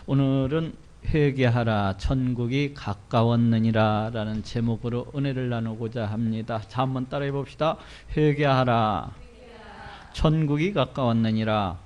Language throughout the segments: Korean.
오늘은 회개하라 천국이 가까웠느니라 라는 제목으로 은혜를 나누고자 합니다. 자, 한번 따라해 봅시다. 회개하라 천국이 가까웠느니라.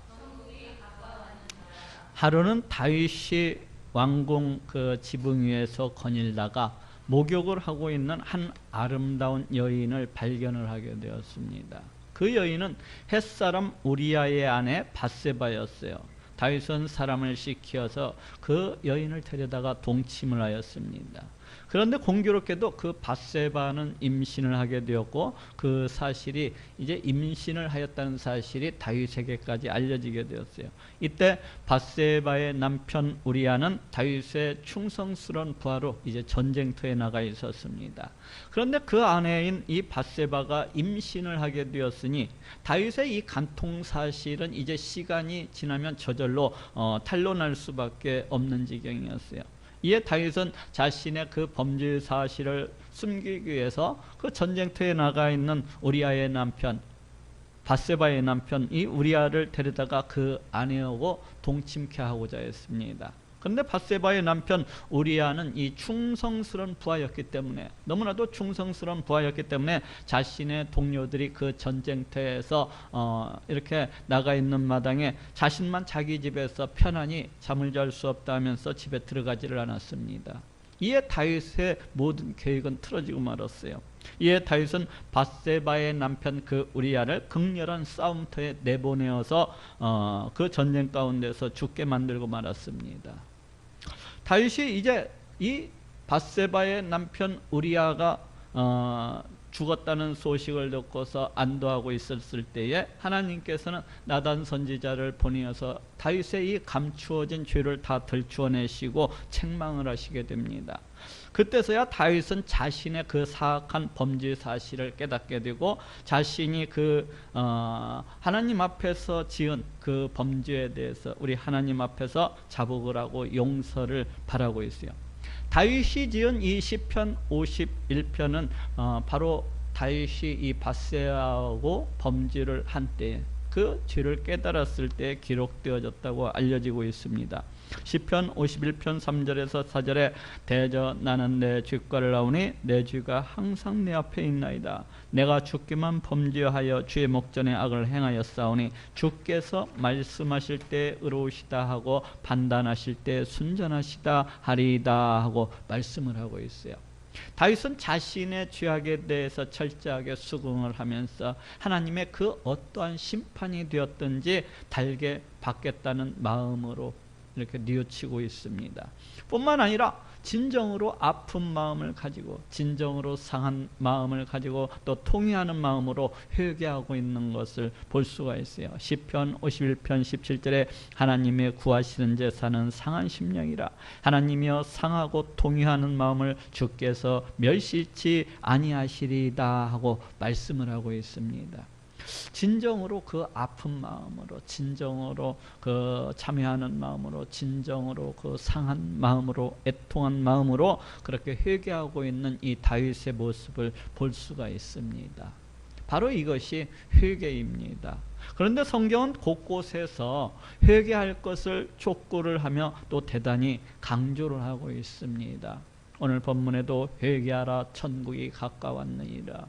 하루는 다윗이 왕궁 그 지붕 위에서 거닐다가 목욕을 하고 있는 한 아름다운 여인을 발견을 하게 되었습니다. 그 여인은 햇사람 우리아의 아내 밧세바였어요. 다윗은 사람을 시켜서 그 여인을 데려다가 동침을 하였습니다. 그런데 공교롭게도 그 밧세바는 임신을 하게 되었고, 그 사실이 이제 임신을 하였다는 사실이 다윗에게까지 알려지게 되었어요. 이때 밧세바의 남편 우리아는 다윗의 충성스러운 부하로 이제 전쟁터에 나가 있었습니다. 그런데 그 아내인 이 밧세바가 임신을 하게 되었으니 다윗의 이 간통 사실은 이제 시간이 지나면 저절로 탄로날 수밖에 없는 지경이었어요. 이에 다윗은 자신의 그 범죄 사실을 숨기기 위해서 그 전쟁터에 나가 있는 우리아의 남편 밧세바의 남편 이 우리아를 데려다가 그 아내하고 동침케 하고자 했습니다. 그런데 밧세바의 남편 우리아는 이 충성스러운 부하였기 때문에, 너무나도 충성스러운 부하였기 때문에 자신의 동료들이 그 전쟁터에서 이렇게 나가 있는 마당에 자신만 자기 집에서 편안히 잠을 잘 수 없다 하면서 집에 들어가지를 않았습니다. 이에 다윗의 모든 계획은 틀어지고 말았어요. 이에 다윗은 밧세바의 남편 그 우리아를 극렬한 싸움터에 내보내어서 그 전쟁 가운데서 죽게 만들고 말았습니다. 다윗이 이제 이 밧세바의 남편 우리아가 죽었다는 소식을 듣고서 안도하고 있었을 때에 하나님께서는 나단 선지자를 보내어서 다윗의 이 감추어진 죄를 다 들추어내시고 책망을 하시게 됩니다. 그때서야 다윗은 자신의 그 사악한 범죄 사실을 깨닫게 되고, 자신이 그 하나님 앞에서 지은 그 범죄에 대해서 우리 하나님 앞에서 자복을 하고 용서를 바라고 있어요. 다윗이 지은 이 시편 51편은 바로 다윗이 이 밧세바하고 범죄를 한 때에 그 죄를 깨달았을 때 기록되어졌다고 알려지고 있습니다. 시편 51편 3절에서 4절에 대저 나는 내 죄과를 나오니 내 죄가 항상 내 앞에 있나이다. 내가 주께만 범죄하여 주의 목전에 악을 행하였사오니 주께서 말씀하실 때 의로우시다 하고 판단하실 때 순전하시다 하리이다 하고 말씀을 하고 있어요. 다윗은 자신의 죄악에 대해서 철저하게 수긍을 하면서 하나님의 그 어떠한 심판이 되었든지 달게 받겠다는 마음으로 이렇게 뉘우치고 있습니다. 뿐만 아니라 진정으로 아픈 마음을 가지고, 진정으로 상한 마음을 가지고 또 통회하는 마음으로 회개하고 있는 것을 볼 수가 있어요. 시편 51편 17절에 하나님의 구하시는 제사는 상한 심령이라. 하나님이여 상하고 통회하는 마음을 주께서 멸시치 아니하시리다 하고 말씀을 하고 있습니다. 진정으로 그 아픈 마음으로, 진정으로 그 참회하는 마음으로, 진정으로 그 상한 마음으로, 애통한 마음으로 그렇게 회개하고 있는 이 다윗의 모습을 볼 수가 있습니다. 바로 이것이 회개입니다. 그런데 성경은 곳곳에서 회개할 것을 촉구를 하며 또 대단히 강조를 하고 있습니다. 오늘 본문에도 회개하라 천국이 가까웠느니라,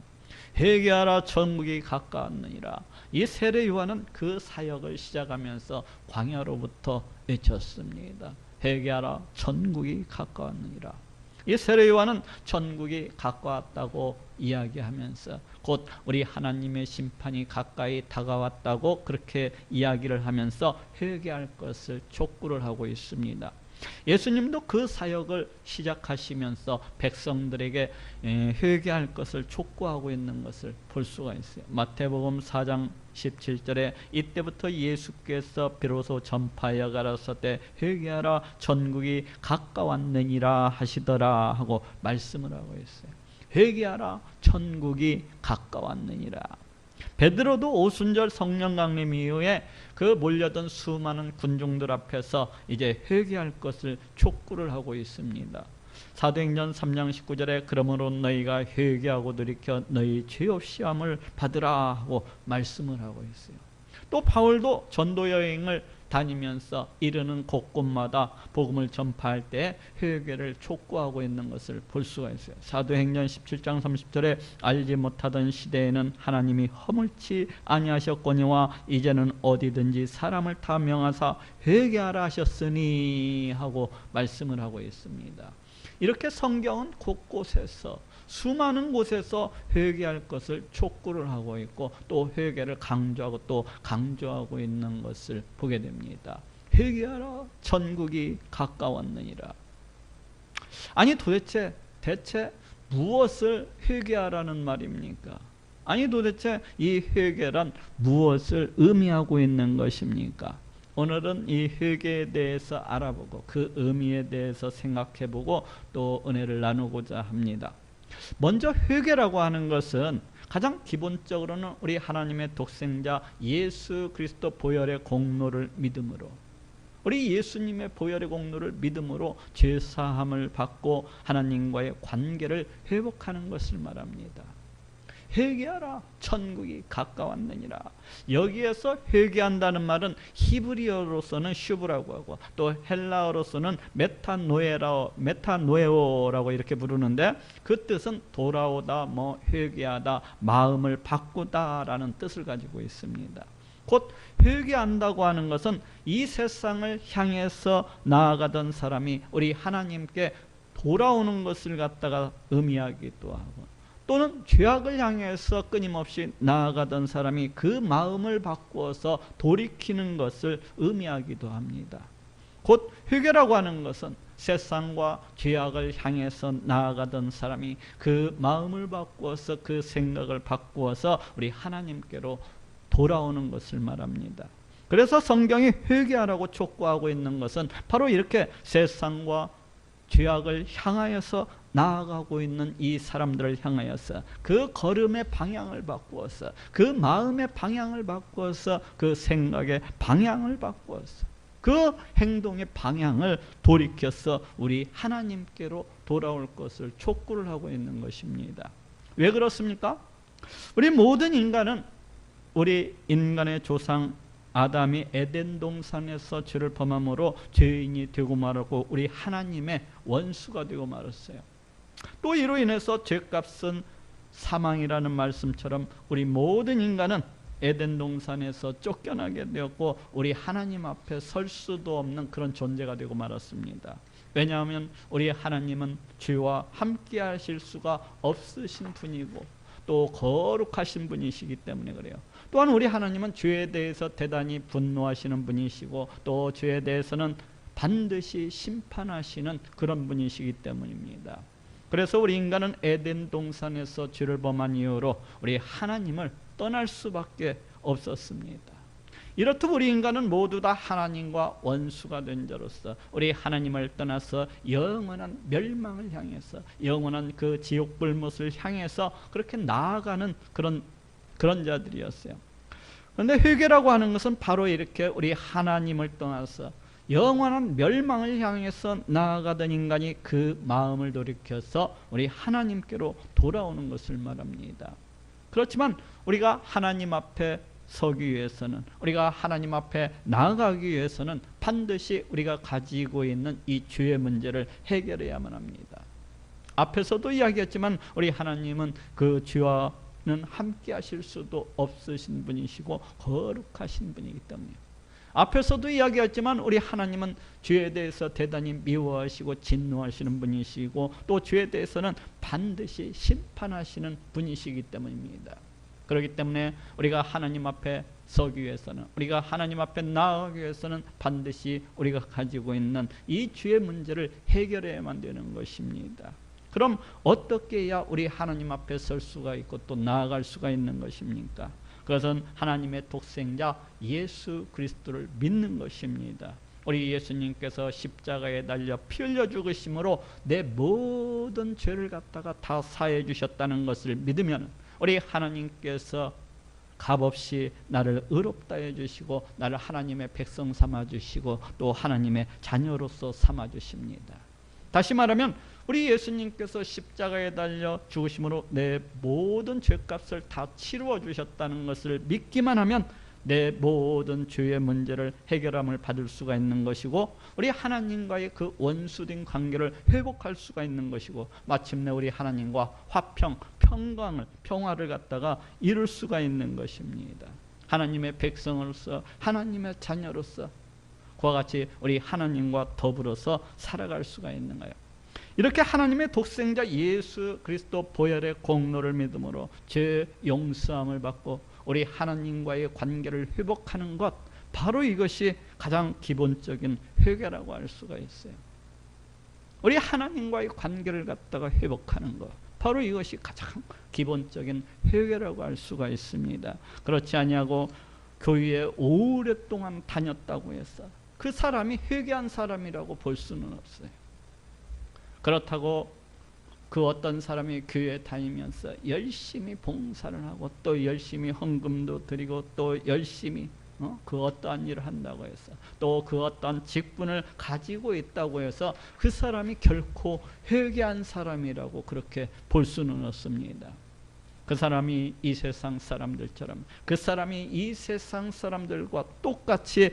회개하라 천국이 가까웠느니라. 이 세례 요한은 그 사역을 시작하면서 광야로부터 외쳤습니다. 회개하라 천국이 가까웠느니라. 이 세례 요한은 천국이 가까웠다고 이야기하면서 곧 우리 하나님의 심판이 가까이 다가왔다고 그렇게 이야기를 하면서 회개할 것을 촉구를 하고 있습니다. 예수님도 그 사역을 시작하시면서 백성들에게 회개할 것을 촉구하고 있는 것을 볼 수가 있어요. 마태복음 4장 17절에 이때부터 예수께서 비로소 전파하여 가라사대 회개하라 천국이 가까웠느니라 하시더라 하고 말씀을 하고 있어요. 회개하라 천국이 가까웠느니라. 베드로도 오순절 성령 강림 이후에 그 몰려든 수많은 군중들 앞에서 이제 회개할 것을 촉구를 하고 있습니다. 사도행전 3장 19절에 그러므로 너희가 회개하고 돌이켜 너희 죄 없이 함을 받으라 하고 말씀을 하고 있어요. 또 바울도 전도 여행을 다니면서 이르는 곳곳마다 복음을 전파할 때 회개를 촉구하고 있는 것을 볼 수가 있어요. 사도행전 17장 30절에 알지 못하던 시대에는 하나님이 허물치 아니하셨거니와 이제는 어디든지 사람을 다 명하사 회개하라 하셨으니 하고 말씀을 하고 있습니다. 이렇게 성경은 곳곳에서 수많은 곳에서 회개할 것을 촉구를 하고 있고 또 회개를 강조하고 또 강조하고 있는 것을 보게 됩니다. 회개하라 천국이 가까웠느니라. 아니 대체 무엇을 회개하라는 말입니까? 아니 도대체 이 회개란 무엇을 의미하고 있는 것입니까? 오늘은 이 회개에 대해서 알아보고 그 의미에 대해서 생각해보고 또 은혜를 나누고자 합니다. 먼저 회개라고 하는 것은 가장 기본적으로는 우리 하나님의 독생자 예수 그리스도 보혈의 공로를 믿음으로, 우리 예수님의 보혈의 공로를 믿음으로 죄사함을 받고 하나님과의 관계를 회복하는 것을 말합니다. 회개하라 천국이 가까웠느니라. 여기에서 회개한다는 말은 히브리어로서는 슈브라고 하고 또 헬라어로서는 메타노에오라고 이렇게 부르는데 그 뜻은 돌아오다, 회개하다, 마음을 바꾸다라는 뜻을 가지고 있습니다. 곧 회개한다고 하는 것은 이 세상을 향해서 나아가던 사람이 우리 하나님께 돌아오는 것을 갖다가 의미하기도 하고 또는 죄악을 향해서 끊임없이 나아가던 사람이 그 마음을 바꾸어서 돌이키는 것을 의미하기도 합니다. 곧 회개라고 하는 것은 세상과 죄악을 향해서 나아가던 사람이 그 마음을 바꾸어서 그 생각을 바꾸어서 우리 하나님께로 돌아오는 것을 말합니다. 그래서 성경이 회개하라고 촉구하고 있는 것은 바로 이렇게 세상과 죄악을 향하여서 나아가고 있는 이 사람들을 향하여서 그 걸음의 방향을 바꾸어서 그 마음의 방향을 바꾸어서 그 생각의 방향을 바꾸어서 그 행동의 방향을 돌이켜서 우리 하나님께로 돌아올 것을 촉구를 하고 있는 것입니다. 왜 그렇습니까? 우리 모든 인간은 우리 인간의 조상 아담이 에덴 동산에서 죄를 범함으로 죄인이 되고 말았고 우리 하나님의 원수가 되고 말았어요. 또 이로 인해서 죄값은 사망이라는 말씀처럼 우리 모든 인간은 에덴 동산에서 쫓겨나게 되었고 우리 하나님 앞에 설 수도 없는 그런 존재가 되고 말았습니다. 왜냐하면 우리 하나님은 죄와 함께 하실 수가 없으신 분이고 또 거룩하신 분이시기 때문에 그래요. 또한 우리 하나님은 죄에 대해서 대단히 분노하시는 분이시고 또 죄에 대해서는 반드시 심판하시는 그런 분이시기 때문입니다. 그래서 우리 인간은 에덴 동산에서 죄를 범한 이후로 우리 하나님을 떠날 수밖에 없었습니다. 이렇듯 우리 인간은 모두 다 하나님과 원수가 된 자로서 우리 하나님을 떠나서 영원한 멸망을 향해서 영원한 그 지옥 불못을 향해서 그렇게 나아가는 그런 자들이었어요. 그런데 회개라고 하는 것은 바로 이렇게 우리 하나님을 떠나서 영원한 멸망을 향해서 나아가던 인간이 그 마음을 돌이켜서 우리 하나님께로 돌아오는 것을 말합니다. 그렇지만 우리가 하나님 앞에 서기 위해서는, 우리가 하나님 앞에 나아가기 위해서는 반드시 우리가 가지고 있는 이 죄의 문제를 해결해야만 합니다. 앞에서도 이야기했지만 우리 하나님은 그 죄와는 함께 하실 수도 없으신 분이시고 거룩하신 분이기 때문에, 앞에서도 이야기했지만 우리 하나님은 죄에 대해서 대단히 미워하시고 진노하시는 분이시고 또 죄에 대해서는 반드시 심판하시는 분이시기 때문입니다. 그렇기 때문에 우리가 하나님 앞에 서기 위해서는, 우리가 하나님 앞에 나아가기 위해서는 반드시 우리가 가지고 있는 이 죄의 문제를 해결해야만 되는 것입니다. 그럼 어떻게 해야 우리 하나님 앞에 설 수가 있고 또 나아갈 수가 있는 것입니까? 그것은 하나님의 독생자 예수 그리스도를 믿는 것입니다. 우리 예수님께서 십자가에 달려 피 흘려 죽으심으로 내 모든 죄를 갖다가 다 사해 주셨다는 것을 믿으면 우리 하나님께서 값없이 나를 의롭다 해주시고 나를 하나님의 백성 삼아주시고 또 하나님의 자녀로서 삼아주십니다. 다시 말하면 우리 예수님께서 십자가에 달려 죽으심으로 내 모든 죄값을 다 치루어 주셨다는 것을 믿기만 하면 내 모든 죄의 문제를 해결함을 받을 수가 있는 것이고, 우리 하나님과의 그 원수된 관계를 회복할 수가 있는 것이고, 마침내 우리 하나님과 화평, 평화를 갖다가 이룰 수가 있는 것입니다. 하나님의 백성으로서, 하나님의 자녀로서 그와 같이 우리 하나님과 더불어서 살아갈 수가 있는 거예요. 이렇게 하나님의 독생자 예수 그리스도 보혈의 공로를 믿음으로 죄 용서함을 받고 우리 하나님과의 관계를 회복하는 것, 바로 이것이 가장 기본적인 회개라고 할 수가 있어요. 우리 하나님과의 관계를 갖다가 회복하는 것, 바로 이것이 가장 기본적인 회개라고 할 수가 있습니다. 그렇지 아니하고 교회에 오랫동안 다녔다고 해서 그 사람이 회개한 사람이라고 볼 수는 없어요. 그렇다고 그 어떤 사람이 교회에 다니면서 열심히 봉사를 하고 또 열심히 헌금도 드리고 또 열심히 그 어떠한 일을 한다고 해서 또 그 어떠한 직분을 가지고 있다고 해서 그 사람이 결코 회개한 사람이라고 그렇게 볼 수는 없습니다. 그 사람이 이 세상 사람들처럼, 그 사람이 이 세상 사람들과 똑같이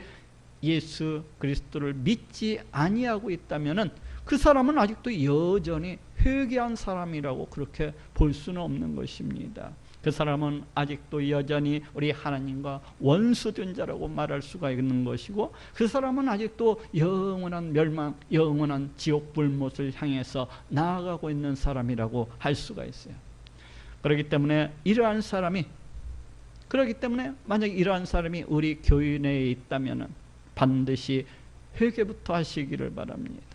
예수 그리스도를 믿지 아니하고 있다면은 그 사람은 아직도 여전히 회개한 사람이라고 그렇게 볼 수는 없는 것입니다. 그 사람은 아직도 여전히 우리 하나님과 원수된 자라고 말할 수가 있는 것이고, 그 사람은 아직도 영원한 멸망, 영원한 지옥 불못을 향해서 나아가고 있는 사람이라고 할 수가 있어요. 그렇기 때문에 만약 이러한 사람이 우리 교회 내에 있다면 반드시 회개부터 하시기를 바랍니다.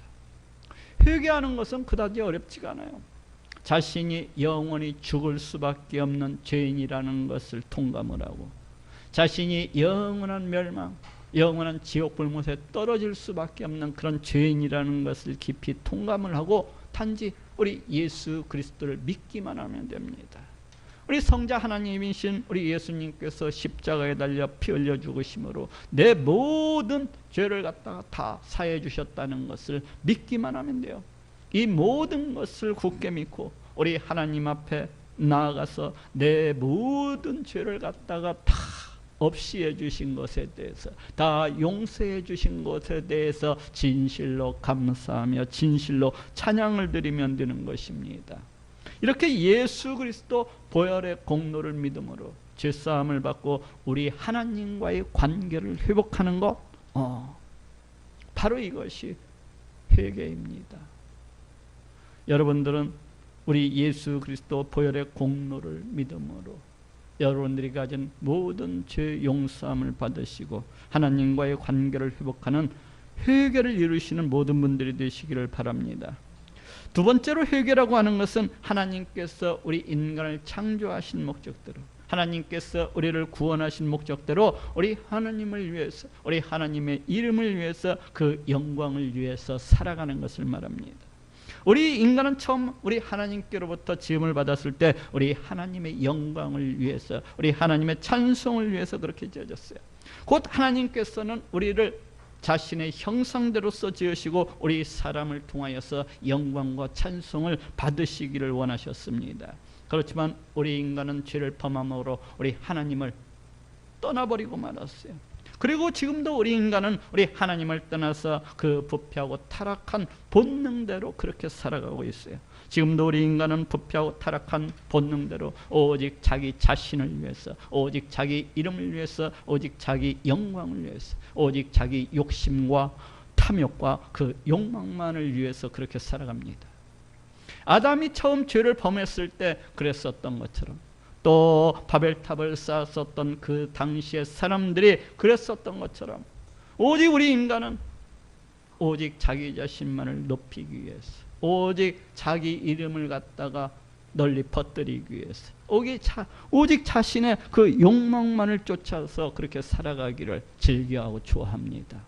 회개하는 것은 그다지 어렵지가 않아요. 자신이 영원히 죽을 수밖에 없는 죄인이라는 것을 통감을 하고, 자신이 영원한 멸망, 영원한 지옥 불못에 떨어질 수밖에 없는 그런 죄인이라는 것을 깊이 통감을 하고 단지 우리 예수 그리스도를 믿기만 하면 됩니다. 우리 성자 하나님이신 우리 예수님께서 십자가에 달려 피 흘려 죽으심으로 내 모든 죄를 갖다가 다 사해 주셨다는 것을 믿기만 하면 돼요. 이 모든 것을 굳게 믿고 우리 하나님 앞에 나아가서 내 모든 죄를 갖다가 다 없이 해주신 것에 대해서, 다 용서해 주신 것에 대해서 진실로 감사하며 진실로 찬양을 드리면 되는 것입니다. 이렇게 예수 그리스도 보혈의 공로를 믿음으로 죄사함을 받고 우리 하나님과의 관계를 회복하는 것, 바로 이것이 회개입니다. 여러분들은 우리 예수 그리스도 보혈의 공로를 믿음으로 여러분들이 가진 모든 죄 용서함을 받으시고 하나님과의 관계를 회복하는 회개를 이루시는 모든 분들이 되시기를 바랍니다. 두 번째로 회개라고 하는 것은 하나님께서 우리 인간을 창조하신 목적대로, 하나님께서 우리를 구원하신 목적대로 우리 하나님을 위해서, 우리 하나님의 이름을 위해서, 그 영광을 위해서 살아가는 것을 말합니다. 우리 인간은 처음 우리 하나님께로부터 지음을 받았을 때 우리 하나님의 영광을 위해서, 우리 하나님의 찬송을 위해서 그렇게 지어졌어요. 곧 하나님께서는 우리를 자신의 형상대로서 지으시고 우리 사람을 통하여서 영광과 찬송을 받으시기를 원하셨습니다. 그렇지만 우리 인간은 죄를 범함으로 우리 하나님을 떠나버리고 말았어요. 그리고 지금도 우리 인간은 우리 하나님을 떠나서 그 부패하고 타락한 본능대로 그렇게 살아가고 있어요. 지금도 우리 인간은 부패하고 타락한 본능대로 오직 자기 자신을 위해서, 오직 자기 이름을 위해서, 오직 자기 영광을 위해서, 오직 자기 욕심과 탐욕과 그 욕망만을 위해서 그렇게 살아갑니다. 아담이 처음 죄를 범했을 때 그랬었던 것처럼, 또 바벨탑을 쌓았었던 그 당시의 사람들이 그랬었던 것처럼, 오직 우리 인간은 오직 자기 자신만을 높이기 위해서, 오직 자기 이름을 갖다가 널리 퍼뜨리기 위해서, 오직 자신의 그 욕망만을 쫓아서 그렇게 살아가기를 즐겨하고 좋아합니다.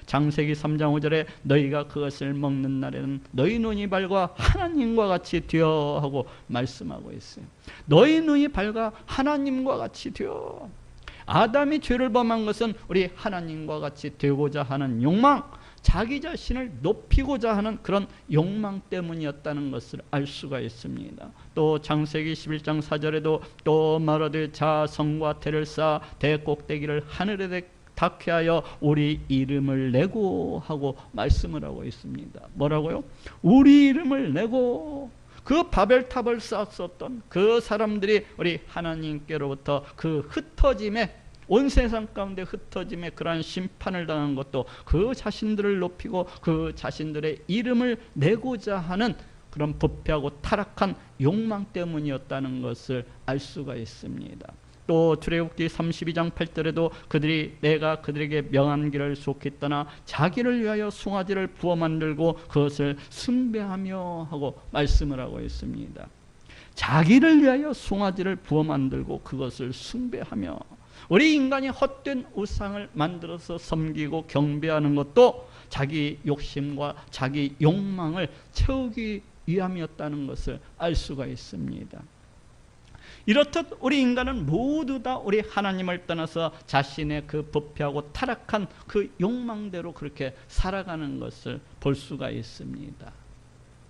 창세기 3장 5절에 너희가 그것을 먹는 날에는 너희 눈이 밝아 하나님과 같이 되어 하고 말씀하고 있어요. 너희 눈이 밝아 하나님과 같이 되어. 아담이 죄를 범한 것은 우리 하나님과 같이 되고자 하는 욕망, 자기 자신을 높이고자 하는 그런 욕망 때문이었다는 것을 알 수가 있습니다. 또 창세기 11장 4절에도 또 말하되 자 성과 태를 쌓아 대 꼭대기를 하늘에 닿게 하여 우리 이름을 내고 하고 말씀을 하고 있습니다. 뭐라고요? 우리 이름을 내고. 그 바벨탑을 쌓았었던 그 사람들이 우리 하나님께로부터 그 흩어짐에, 온 세상 가운데 흩어짐에 그러한 심판을 당한 것도 그 자신들을 높이고 그 자신들의 이름을 내고자 하는 그런 부패하고 타락한 욕망 때문이었다는 것을 알 수가 있습니다. 또 출애굽기 32장 8절에도 그들이 내가 그들에게 명한 길을 속히 떠나 자기를 위하여 숭아지를 부어 만들고 그것을 숭배하며 하고 말씀을 하고 있습니다. 자기를 위하여 숭아지를 부어 만들고 그것을 숭배하며, 우리 인간이 헛된 우상을 만들어서 섬기고 경배하는 것도 자기 욕심과 자기 욕망을 채우기 위함이었다는 것을 알 수가 있습니다. 이렇듯 우리 인간은 모두 다 우리 하나님을 떠나서 자신의 그 부패하고 타락한 그 욕망대로 그렇게 살아가는 것을 볼 수가 있습니다.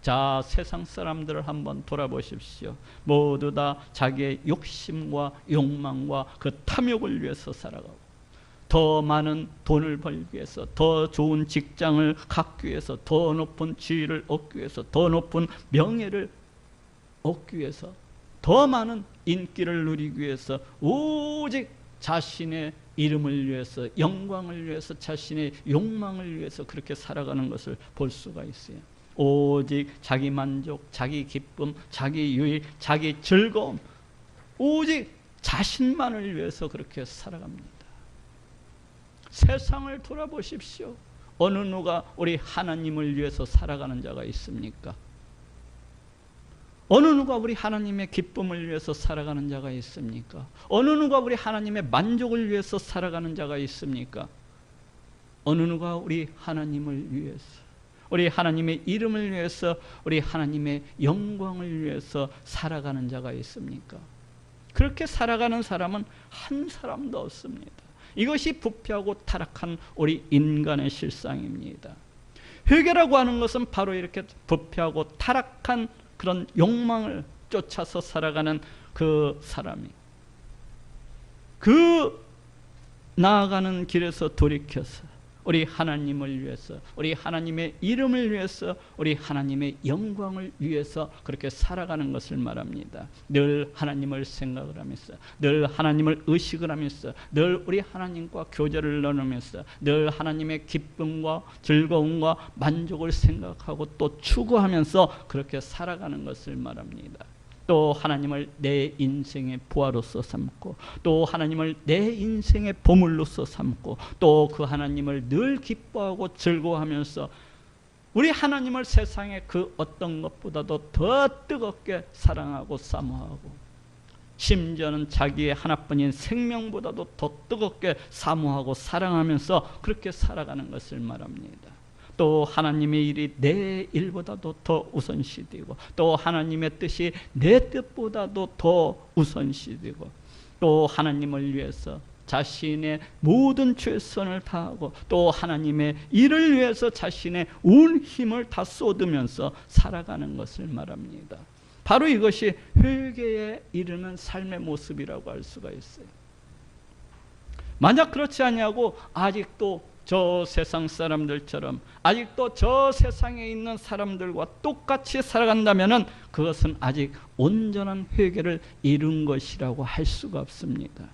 자, 세상 사람들을 한번 돌아보십시오. 모두 다 자기의 욕심과 욕망과 그 탐욕을 위해서 살아가고, 더 많은 돈을 벌기 위해서, 더 좋은 직장을 갖기 위해서, 더 높은 지위를 얻기 위해서, 더 높은 명예를 얻기 위해서, 더 많은 인기를 누리기 위해서, 오직 자신의 이름을 위해서, 영광을 위해서, 자신의 욕망을 위해서 그렇게 살아가는 것을 볼 수가 있어요. 오직 자기 만족, 자기 기쁨, 자기 유익, 자기 즐거움, 오직 자신만을 위해서 그렇게 살아갑니다. 세상을 돌아보십시오. 어느 누가 우리 하나님을 위해서 살아가는 자가 있습니까? 어느 누가 우리 하나님의 기쁨을 위해서 살아가는 자가 있습니까? 어느 누가 우리 하나님의 만족을 위해서 살아가는 자가 있습니까? 어느 누가 우리 하나님을 위해서, 우리 하나님의 이름을 위해서, 우리 하나님의 영광을 위해서 살아가는 자가 있습니까? 그렇게 살아가는 사람은 한 사람도 없습니다. 이것이 부패하고 타락한 우리 인간의 실상입니다. 회개라고 하는 것은 바로 이렇게 부패하고 타락한 그런 욕망을 쫓아서 살아가는 그 사람이, 그 나아가는 길에서 돌이켜서 우리 하나님을 위해서, 우리 하나님의 이름을 위해서, 우리 하나님의 영광을 위해서 그렇게 살아가는 것을 말합니다. 늘 하나님을 생각을 하면서, 늘 하나님을 의식을 하면서, 늘 우리 하나님과 교제를 나누면서, 늘 하나님의 기쁨과 즐거움과 만족을 생각하고 또 추구하면서 그렇게 살아가는 것을 말합니다. 또 하나님을 내 인생의 보화로서 삼고, 또 하나님을 내 인생의 보물로서 삼고, 또 그 하나님을 늘 기뻐하고 즐거워하면서 우리 하나님을 세상의 그 어떤 것보다도 더 뜨겁게 사랑하고 사모하고, 심지어는 자기의 하나뿐인 생명보다도 더 뜨겁게 사모하고 사랑하면서 그렇게 살아가는 것을 말합니다. 또 하나님의 일이 내 일보다도 더 우선시되고, 또 하나님의 뜻이 내 뜻보다도 더 우선시되고, 또 하나님을 위해서 자신의 모든 최선을 다하고, 또 하나님의 일을 위해서 자신의 온 힘을 다 쏟으면서 살아가는 것을 말합니다. 바로 이것이 회개에 이르는 삶의 모습이라고 할 수가 있어요. 만약 그렇지 않냐고 아직도 저 세상 사람들처럼, 아직도 저 세상에 있는 사람들과 똑같이 살아간다면 그것은 아직 온전한 회개를 이룬 것이라고 할 수가 없습니다.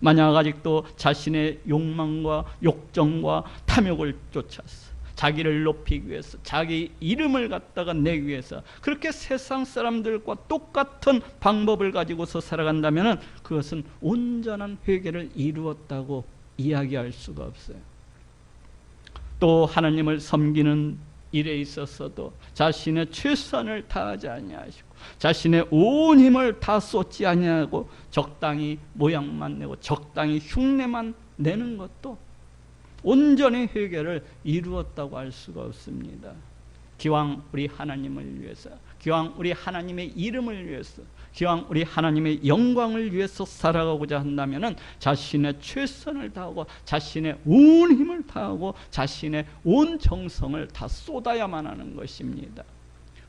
만약 아직도 자신의 욕망과 욕정과 탐욕을 쫓아서 자기를 높이기 위해서, 자기 이름을 갖다가 내기 위해서 그렇게 세상 사람들과 똑같은 방법을 가지고서 살아간다면 그것은 온전한 회개를 이루었다고 이야기할 수가 없어요. 또 하나님을 섬기는 일에 있어서도 자신의 최선을 다하지 아니하시고, 자신의 온 힘을 다 쏟지 아니하고 적당히 모양만 내고 적당히 흉내만 내는 것도 온전히 회개를 이루었다고 할 수가 없습니다. 기왕 우리 하나님을 위해서, 기왕 우리 하나님의 이름을 위해서, 기왕 우리 하나님의 영광을 위해서 살아가고자 한다면 자신의 최선을 다하고 자신의 온 힘을 다하고 자신의 온 정성을 다 쏟아야만 하는 것입니다.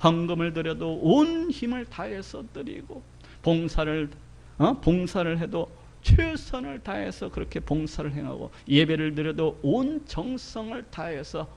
헌금을 드려도 온 힘을 다해서 드리고, 봉사를 해도 최선을 다해서 그렇게 봉사를 행하고, 예배를 드려도 온 정성을 다해서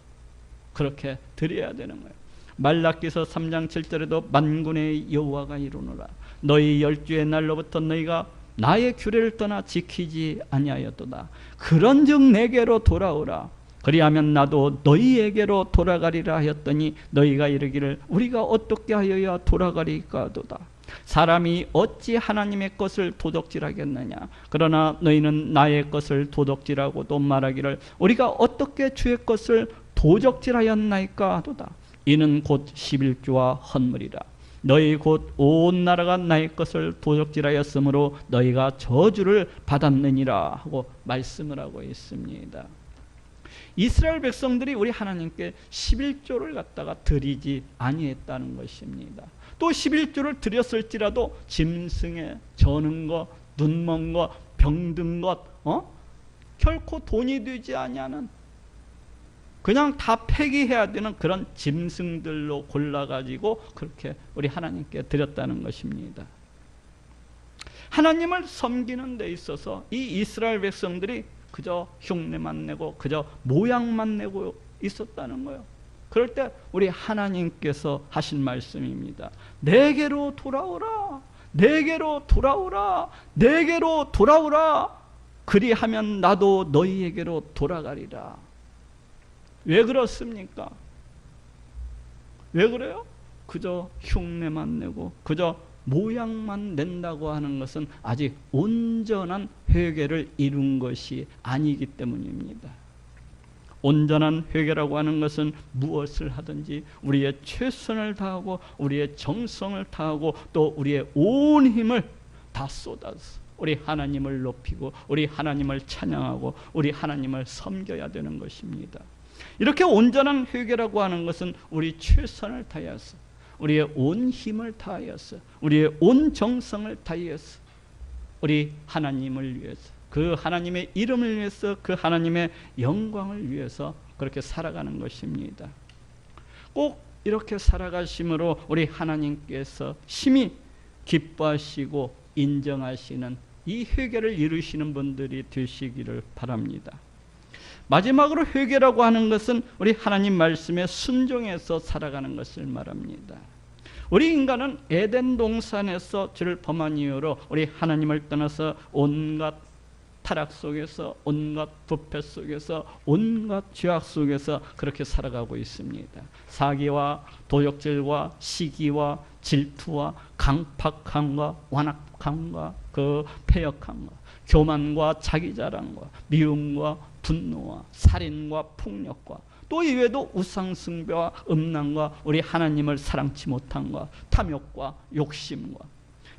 그렇게 드려야 되는 거예요. 말라기서 3장 7절에도 만군의 여호와가 이르노라. 너희 열주의 날로부터 너희가 나의 규례를 떠나 지키지 아니하였도다. 그런즉 내게로 돌아오라. 그리하면 나도 너희에게로 돌아가리라 하였더니 너희가 이르기를 우리가 어떻게 하여야 돌아가리까 하도다. 사람이 어찌 하나님의 것을 도둑질하겠느냐. 그러나 너희는 나의 것을 도둑질하고도 말하기를 우리가 어떻게 주의 것을 도적질하였나이까 하도다. 이는 곧 11조와 헌물이라. 너희 곧 온 나라가 나의 것을 도적질하였으므로 너희가 저주를 받았느니라 하고 말씀을 하고 있습니다. 이스라엘 백성들이 우리 하나님께 11조를 갖다가 드리지 아니했다는 것입니다. 또 11조를 드렸을지라도 짐승에 저는 것, 눈먼 것, 병든 것, 결코 돈이 되지 아니하는, 그냥 다 폐기해야 되는 그런 짐승들로 골라가지고 그렇게 우리 하나님께 드렸다는 것입니다. 하나님을 섬기는 데 있어서 이 이스라엘 백성들이 그저 흉내만 내고 그저 모양만 내고 있었다는 거예요. 그럴 때 우리 하나님께서 하신 말씀입니다. 내게로 돌아오라, 내게로 돌아오라, 내게로 돌아오라. 그리하면 나도 너희에게로 돌아가리라. 왜 그렇습니까? 왜 그래요? 그저 흉내만 내고 그저 모양만 낸다고 하는 것은 아직 온전한 회개를 이룬 것이 아니기 때문입니다. 온전한 회개라고 하는 것은 무엇을 하든지 우리의 최선을 다하고 우리의 정성을 다하고 또 우리의 온 힘을 다 쏟아서 우리 하나님을 높이고 우리 하나님을 찬양하고 우리 하나님을 섬겨야 되는 것입니다. 이렇게 온전한 회개라고 하는 것은 우리 최선을 다해서 우리의 온 힘을 다하여서 우리의 온 정성을 다하여서 우리 하나님을 위해서, 그 하나님의 이름을 위해서, 그 하나님의 영광을 위해서 그렇게 살아가는 것입니다. 꼭 이렇게 살아가심으로 우리 하나님께서 심히 기뻐하시고 인정하시는 이 회개를 이루시는 분들이 되시기를 바랍니다. 마지막으로 회개라고 하는 것은 우리 하나님 말씀에 순종해서 살아가는 것을 말합니다. 우리 인간은 에덴 동산에서 죄를 범한 이후로 우리 하나님을 떠나서 온갖 타락 속에서, 온갖 부패 속에서, 온갖 죄악 속에서 그렇게 살아가고 있습니다. 사기와 도적질과 시기와 질투와 강팍함과 완악함과 그 패역함과 교만과 자기자랑과 미움과 분노와 살인과 폭력과 또 이외에도 우상숭배와 음란과 우리 하나님을 사랑치 못함과 탐욕과 욕심과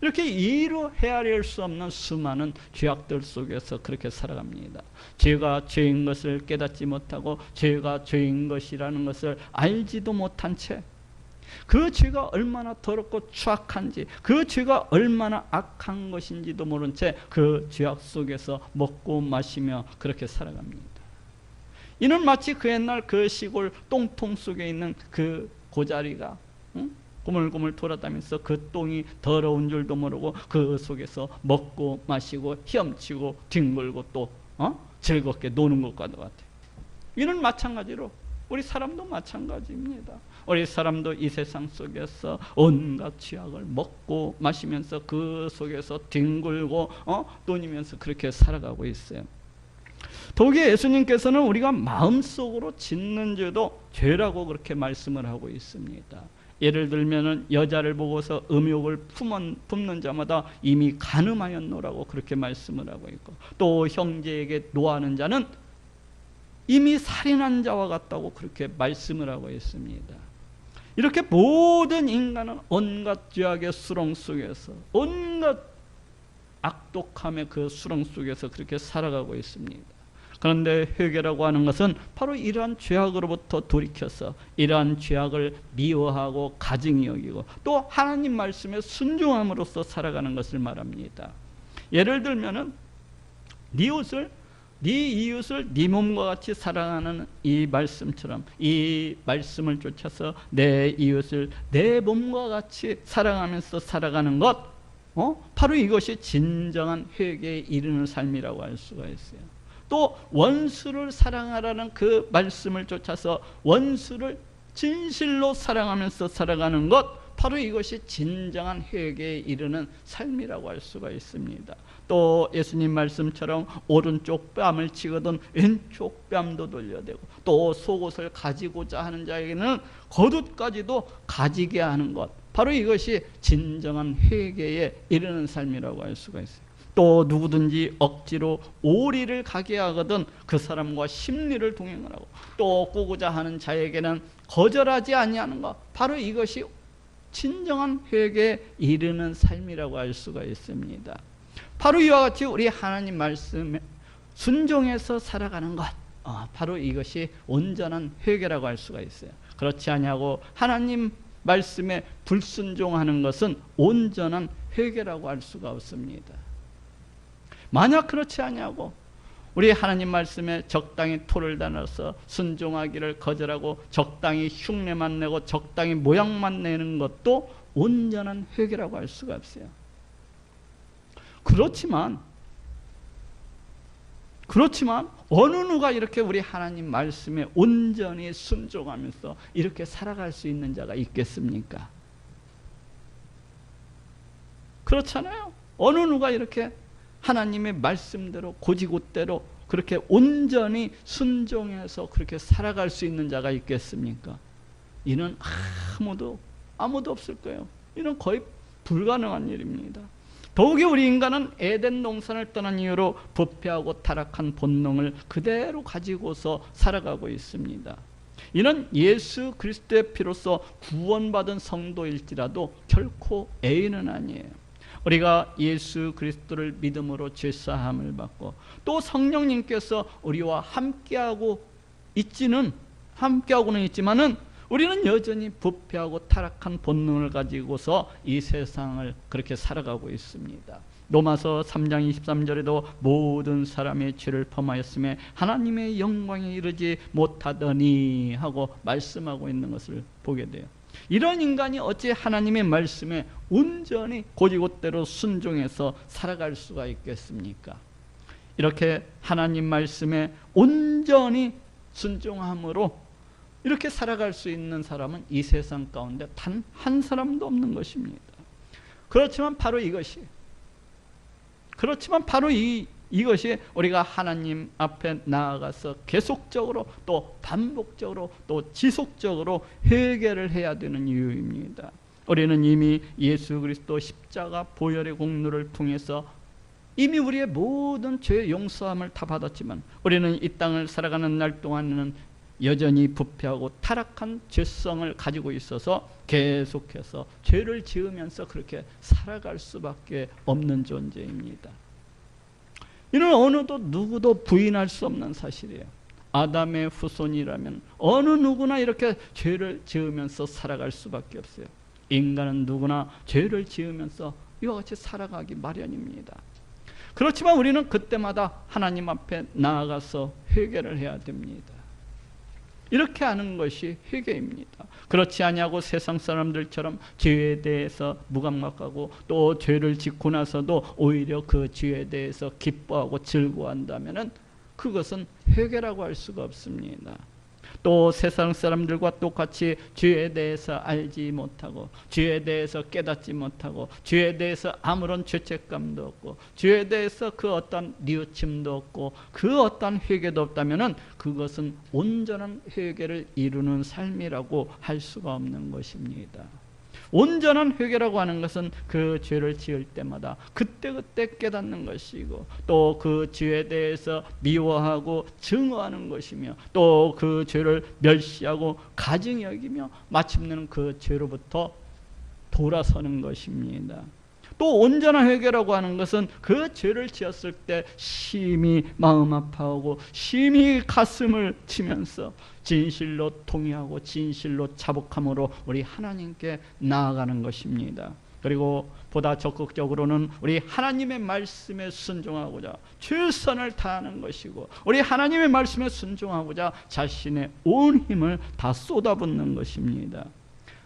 이렇게 이루 헤아릴 수 없는 수많은 죄악들 속에서 그렇게 살아갑니다. 죄가 죄인 것을 깨닫지 못하고 죄가 죄인 것이라는 것을 알지도 못한 채 그 죄가 얼마나 더럽고 추악한지, 그 죄가 얼마나 악한 것인지도 모른 채 그 죄악 속에서 먹고 마시며 그렇게 살아갑니다. 이는 마치 그 옛날 그 시골 똥통 속에 있는 그 고자리가 고물고물 돌아다니면서 그 똥이 더러운 줄도 모르고 그 속에서 먹고 마시고 헤엄치고 뒹굴고 또 즐겁게 노는 것과도 같아요. 이는 마찬가지로 우리 사람도 마찬가지입니다. 우리 사람도 이 세상 속에서 온갖 죄악을 먹고 마시면서 그 속에서 뒹굴고 떠니면서 그렇게 살아가고 있어요. 더욱이 예수님께서는 우리가 마음속으로 짓는 죄도 죄라고 그렇게 말씀을 하고 있습니다. 예를 들면 여자를 보고서 음욕을 품는 자마다 이미 간음하였노라고 그렇게 말씀을 하고 있고, 또 형제에게 노하는 자는 이미 살인한 자와 같다고 그렇게 말씀을 하고 있습니다. 이렇게 모든 인간은 온갖 죄악의 수렁 속에서, 온갖 악독함의 그 수렁 속에서 그렇게 살아가고 있습니다. 그런데 회개라고 하는 것은 바로 이러한 죄악으로부터 돌이켜서 이러한 죄악을 미워하고 가증히 여기고 또 하나님 말씀에 순종함으로써 살아가는 것을 말합니다. 예를 들면은 네 이웃을 네 몸과 같이 사랑하는 이 말씀처럼 이 말씀을 쫓아서 내 이웃을 내 몸과 같이 사랑하면서 살아가는 것, 바로 이것이 진정한 회개에 이르는 삶이라고 할 수가 있어요. 또 원수를 사랑하라는 그 말씀을 쫓아서 원수를 진실로 사랑하면서 살아가는 것, 바로 이것이 진정한 회개에 이르는 삶이라고 할 수가 있습니다. 또 예수님 말씀처럼 오른쪽 뺨을 치거든 왼쪽 뺨도 돌려대고 또 속옷을 가지고자 하는 자에게는 겉옷까지도 가지게 하는 것, 바로 이것이 진정한 회개에 이르는 삶이라고 할 수가 있어요. 또 누구든지 억지로 오리를 가게 하거든 그 사람과 심리를 동행을 하고 또 꾸고자 하는 자에게는 거절하지 아니하는 것, 바로 이것이 진정한 회개에 이르는 삶이라고 할 수가 있습니다. 바로 이와 같이 우리 하나님 말씀에 순종해서 살아가는 것, 바로 이것이 온전한 회개라고 할 수가 있어요. 그렇지 아니하고 하나님 말씀에 불순종하는 것은 온전한 회개라고 할 수가 없습니다. 만약 그렇지 아니하고 우리 하나님 말씀에 적당히 토를 다눠서 순종하기를 거절하고 적당히 흉내만 내고 적당히 모양만 내는 것도 온전한 회개라고 할 수가 없어요. 그렇지만 어느 누가 이렇게 우리 하나님 말씀에 온전히 순종하면서 이렇게 살아갈 수 있는 자가 있겠습니까? 그렇잖아요. 어느 누가 이렇게 하나님의 말씀대로 고지곳대로 그렇게 온전히 순종해서 그렇게 살아갈 수 있는 자가 있겠습니까? 이는 아무도 없을 거예요. 이는 거의 불가능한 일입니다. 더욱이 우리 인간은 에덴 동산을 떠난 이후로 부패하고 타락한 본능을 그대로 가지고서 살아가고 있습니다. 이는 예수 그리스도의 피로써 구원받은 성도일지라도 결코 애인은 아니에요. 우리가 예수 그리스도를 믿음으로 죄사함을 받고 또 성령님께서 우리와 함께하고는 있지만은 우리는 여전히 부패하고 타락한 본능을 가지고서 이 세상을 그렇게 살아가고 있습니다. 로마서 3장 23절에도 모든 사람의 죄를 범하였음에 하나님의 영광에 이르지 못하더니 하고 말씀하고 있는 것을 보게 돼요. 이런 인간이 어찌 하나님의 말씀에 온전히 고지곳대로 순종해서 살아갈 수가 있겠습니까? 이렇게 하나님 말씀에 온전히 순종함으로 이렇게 살아갈 수 있는 사람은 이 세상 가운데 단 한 사람도 없는 것입니다. 그렇지만 바로 이것이 우리가 하나님 앞에 나아가서 계속적으로 또 반복적으로 또 지속적으로 회개를 해야 되는 이유입니다. 우리는 이미 예수 그리스도 십자가 보혈의 공로를 통해서 이미 우리의 모든 죄 용서함을 다 받았지만 우리는 이 땅을 살아가는 날 동안에는 여전히 부패하고 타락한 죄성을 가지고 있어서 계속해서 죄를 지으면서 그렇게 살아갈 수밖에 없는 존재입니다. 이는 누구도 부인할 수 없는 사실이에요. 아담의 후손이라면 어느 누구나 이렇게 죄를 지으면서 살아갈 수밖에 없어요. 인간은 누구나 죄를 지으면서 이와 같이 살아가기 마련입니다. 그렇지만 우리는 그때마다 하나님 앞에 나아가서 회개를 해야 됩니다. 이렇게 하는 것이 회개입니다. 그렇지 아니하고 세상 사람들처럼 죄에 대해서 무감각하고 또 죄를 짓고 나서도 오히려 그 죄에 대해서 기뻐하고 즐거워한다면은 그것은 회개라고 할 수가 없습니다. 또 세상 사람들과 똑같이 죄에 대해서 알지 못하고 죄에 대해서 깨닫지 못하고 죄에 대해서 아무런 죄책감도 없고 죄에 대해서 그 어떤 뉘우침도 없고 그 어떤 회개도 없다면은 그것은 온전한 회개를 이루는 삶이라고 할 수가 없는 것입니다. 온전한 회개라고 하는 것은 그 죄를 지을 때마다 그때그때 깨닫는 것이고 또 그 죄에 대해서 미워하고 증오하는 것이며 또 그 죄를 멸시하고 가증히 여기며 마침내는 그 죄로부터 돌아서는 것입니다. 또 온전한 회개라고 하는 것은 그 죄를 지었을 때 심히 마음 아파하고 심히 가슴을 치면서 진실로 통회하고 진실로 자복함으로 우리 하나님께 나아가는 것입니다. 그리고 보다 적극적으로는 우리 하나님의 말씀에 순종하고자 최선을 다하는 것이고, 우리 하나님의 말씀에 순종하고자 자신의 온 힘을 다 쏟아붓는 것입니다.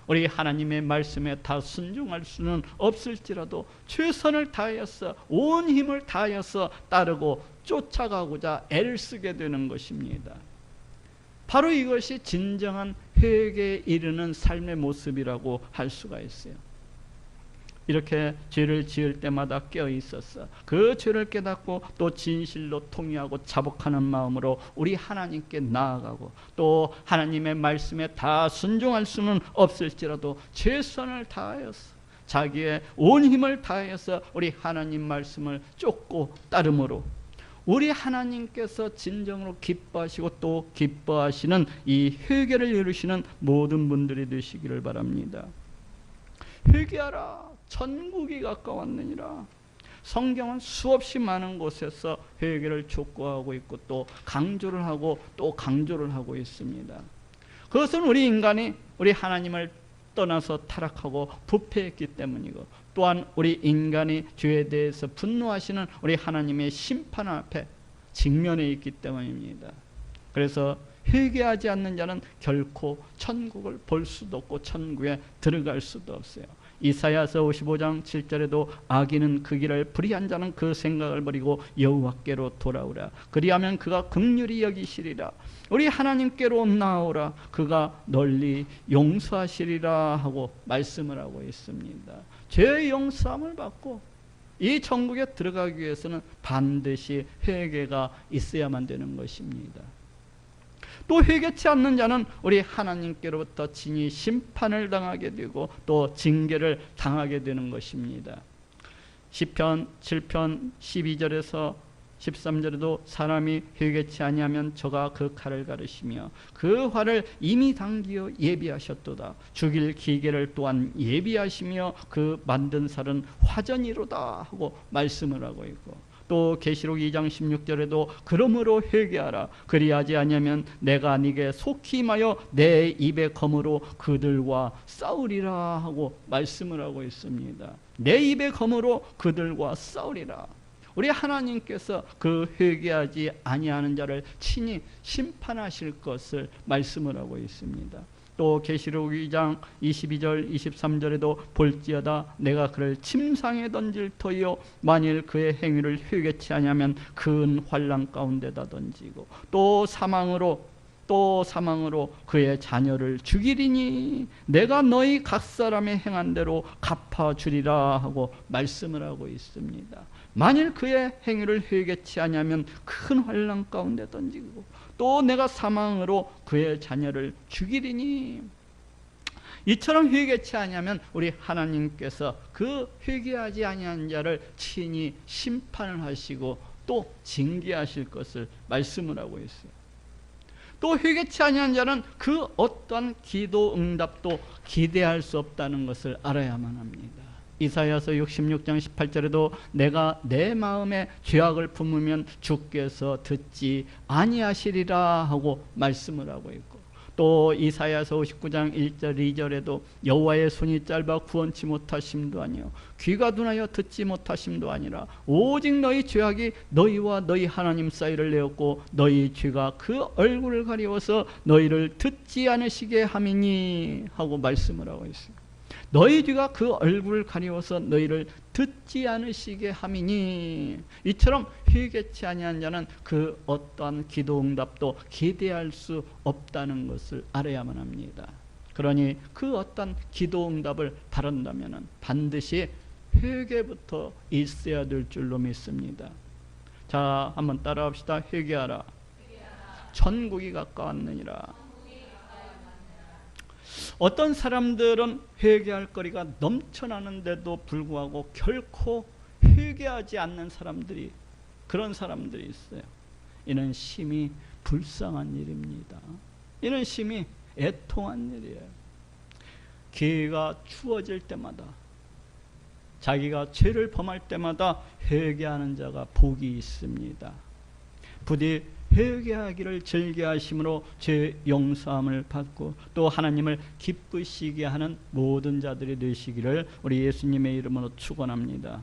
우리 하나님의 말씀에 다 순종할 수는 없을지라도 최선을 다하여서 온 힘을 다하여서 따르고 쫓아가고자 애를 쓰게 되는 것입니다. 바로 이것이 진정한 회개에 이르는 삶의 모습이라고 할 수가 있어요. 이렇게 죄를 지을 때마다 깨어 있었어. 그 죄를 깨닫고 또 진실로 통회하고 자복하는 마음으로 우리 하나님께 나아가고, 또 하나님의 말씀에 다 순종할 수는 없을지라도 최선을 다하여서 자기의 온 힘을 다하여서 우리 하나님 말씀을 쫓고 따름으로 우리 하나님께서 진정으로 기뻐하시고 또 기뻐하시는 이 회개를 이루시는 모든 분들이 되시기를 바랍니다. 회개하라, 천국이 가까웠느니라. 성경은 수없이 많은 곳에서 회개를 촉구하고 있고 또 강조를 하고 또 강조를 하고 있습니다. 그것은 우리 인간이 우리 하나님을 떠나서 타락하고 부패했기 때문이고, 또한 우리 인간이 죄에 대해서 분노하시는 우리 하나님의 심판 앞에 직면해 있기 때문입니다. 그래서 회개하지 않는 자는 결코 천국을 볼 수도 없고 천국에 들어갈 수도 없어요. 이사야서 55장 7절에도 악인은 그 길을 불의한 자는 그 생각을 버리고 여호와께로 돌아오라. 그리하면 그가 긍휼히 여기시리라. 우리 하나님께로 나오라. 그가 널리 용서하시리라 하고 말씀을 하고 있습니다. 죄의 용서함을 받고 이 천국에 들어가기 위해서는 반드시 회개가 있어야만 되는 것입니다. 또 회개치 않는 자는 우리 하나님께로부터 진히 심판을 당하게 되고 또 징계를 당하게 되는 것입니다. 시편 7편 12절에서 13절에도 사람이 회개치 아니하면 저가 그 칼을 가르시며 그 활을 이미 당기어 예비하셨도다. 죽일 기계를 또한 예비하시며 그 만든 살은 화전이로다 하고 말씀을 하고 있고, 또 계시록 2장 16절에도 그러므로 회개하라. 그리하지 아니하면 내가 네게 속히 임하여 내 입의 검으로 그들과 싸우리라 하고 말씀을 하고 있습니다. 내 입의 검으로 그들과 싸우리라. 우리 하나님께서 그 회개하지 아니하는 자를 친히 심판하실 것을 말씀을 하고 있습니다. 또 계시록 2장 22절 23절에도 볼지어다 내가 그를 침상에 던질 터이요 만일 그의 행위를 회개치 아니하면 큰 환난 가운데다 던지고 또 사망으로 그의 자녀를 죽이리니 내가 너희 각 사람의 행한 대로 갚아주리라 하고 말씀을 하고 있습니다. 만일 그의 행위를 회개치 아니하면 큰 환난 가운데 던지고 또 내가 사망으로 그의 자녀를 죽이리니, 이처럼 회개치 아니하면 우리 하나님께서 그 회개하지 아니한 자를 친히 심판을 하시고 또 징계하실 것을 말씀을 하고 있어요. 또 회개치 아니한 자는 그 어떠한 기도 응답도 기대할 수 없다는 것을 알아야만 합니다. 이사야서 66장 18절에도 내가 내 마음에 죄악을 품으면 주께서 듣지 아니하시리라 하고 말씀을 하고 있고, 또 이사야서 59장 1절 2절에도 여호와의 손이 짧아 구원치 못하심도 아니요 귀가 둔하여 듣지 못하심도 아니라 오직 너희 죄악이 너희와 너희 하나님 사이를 내었고 너희 죄가 그 얼굴을 가리워서 너희를 듣지 않으시게 함이니 하고 말씀을 하고 있습니다. 너희 죄가 그 얼굴을 가리워서 너희를 듣지 않으시게 함이니, 이처럼 회개치 아니한 자는 그 어떠한 기도 응답도 기대할 수 없다는 것을 알아야만 합니다. 그러니 그 어떠한 기도 응답을 바란다면 반드시 회개부터 있어야 될 줄로 믿습니다. 자, 한번 따라합시다. 회개하라. 천국이 가까웠느니라. 어떤 사람들은 회개할 거리가 넘쳐나는데도 불구하고 결코 회개하지 않는 사람들이, 그런 사람들이 있어요. 이는 심히 불쌍한 일입니다. 이는 심히 애통한 일이에요. 기회가 주어질 때마다 자기가 죄를 범할 때마다 회개하는 자가 복이 있습니다. 부디 회개하기를 즐겨하심으로 죄 용서함을 받고 또 하나님을 기쁘시게 하는 모든 자들이 되시기를 우리 예수님의 이름으로 축원합니다.